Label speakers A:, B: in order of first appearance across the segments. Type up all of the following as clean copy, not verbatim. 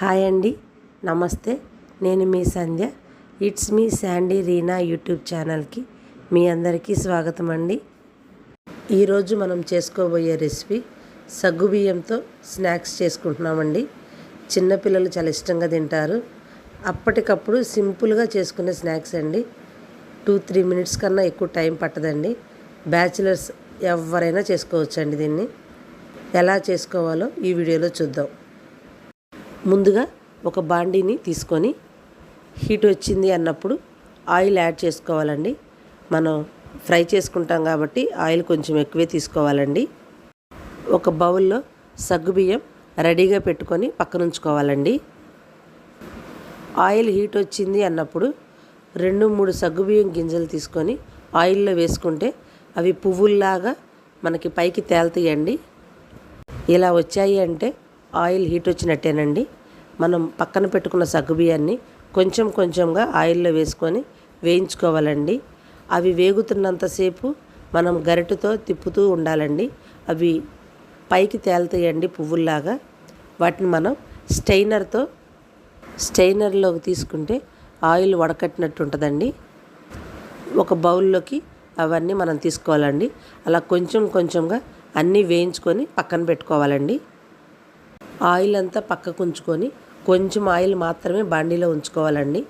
A: Hi అండి, నమస్తే. నేను మీ Sandhya. It's me Sandy Reena YouTube ఛానల్కి మీ అందరికీ స్వాగతం అండి. ఈరోజు మనం చేసుకోబోయే రెసిపీ సగ్గుబియ్యంతో స్నాక్స్ చేసుకుంటున్నామండి. చిన్నపిల్లలు చాలా ఇష్టంగా తింటారు. అప్పటికప్పుడు సింపుల్గా చేసుకునే స్నాక్స్ అండి. 2-3 మినిట్స్ కన్నా ఎక్కువ టైం పట్టదండి. బ్యాచిలర్స్ ఎవరైనా చేసుకోవచ్చండి. దీన్ని ఎలా చేసుకోవాలో ఈ వీడియోలో చూద్దాం. ముందుగా ఒక బాండీని తీసుకొని హీట్ వచ్చింది అన్నప్పుడు ఆయిల్ యాడ్ చేసుకోవాలండి. మనం ఫ్రై చేసుకుంటాం కాబట్టి ఆయిల్ కొంచెం ఎక్కువే తీసుకోవాలండి. ఒక బౌల్లో సగ్గుబియ్యం రెడీగా పెట్టుకొని పక్కన ఉంచుకోవాలండి. ఆయిల్ హీట్ వచ్చింది అన్నప్పుడు 2-3 సగ్గుబియ్యం గింజలు తీసుకొని ఆయిల్లో వేసుకుంటే అవి పువ్వుల్లాగా మనకి పైకి తేలుతాయండి. ఇలా వచ్చాయి అంటే ఆయిల్ హీట్ వచ్చినట్టేనండి. మనం పక్కన పెట్టుకున్న సగ్గుబియ్యాన్ని కొంచెం కొంచెంగా ఆయిల్లో వేసుకొని వేయించుకోవాలండి. అవి వేగుతున్నంతసేపు మనం గరిటెతో తిప్పుతూ ఉండాలండి. అవి పైకి తేలుతాయండి పువ్వుల్లాగా. వాటిని మనం స్టైనర్లోకి తీసుకుంటే ఆయిల్ వడకట్టినట్టు ఉంటుందండి. ఒక బౌల్లోకి అవన్నీ మనం తీసుకోవాలండి. అలా కొంచెం కొంచెంగా అన్నీ వేయించుకొని పక్కన పెట్టుకోవాలండి. ఆయిల్ అంతా పక్కకు ఉంచుకొని కొంచెం ఆయిల్ మాత్రమే బాండీలో ఉంచుకోవాలండి.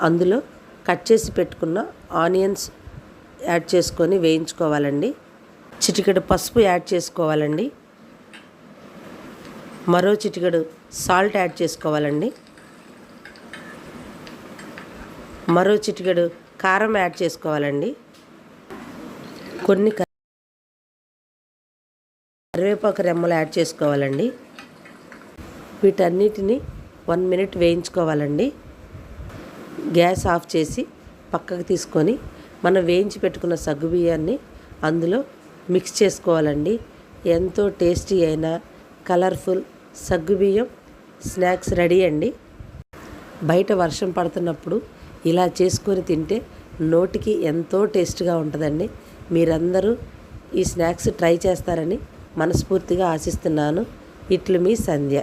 A: అందులో కట్ చేసి పెట్టుకున్న ఆనియన్స్ యాడ్ చేసుకొని వేయించుకోవాలండి. చిటికెడు పసుపు యాడ్ చేసుకోవాలండి. మరో చిటికెడు సాల్ట్ యాడ్ చేసుకోవాలండి. మరో చిటికెడు కారం యాడ్ చేసుకోవాలండి. కొన్ని కరివేపాకు రెమ్మలు యాడ్ చేసుకోవాలండి. వీటన్నిటిని 1 మినిట్ వేయించుకోవాలండి. గ్యాస్ ఆఫ్ చేసి పక్కకు తీసుకొని మనం వేయించి పెట్టుకున్న సగ్గుబియ్యాన్ని అందులో మిక్స్ చేసుకోవాలండి. ఎంతో టేస్టీ అయిన కలర్ఫుల్ సగ్గుబియ్యం స్నాక్స్ రెడీ అండి. బయట వర్షం పడుతున్నప్పుడు ఇలా చేసుకొని తింటే నోటికి ఎంతో టేస్ట్గా ఉంటుందండి. మీరందరూ ఈ స్నాక్స్ ట్రై చేస్తారని మనస్ఫూర్తిగా ఆశిస్తున్నాను. ఇట్లు మీ సంధ్య.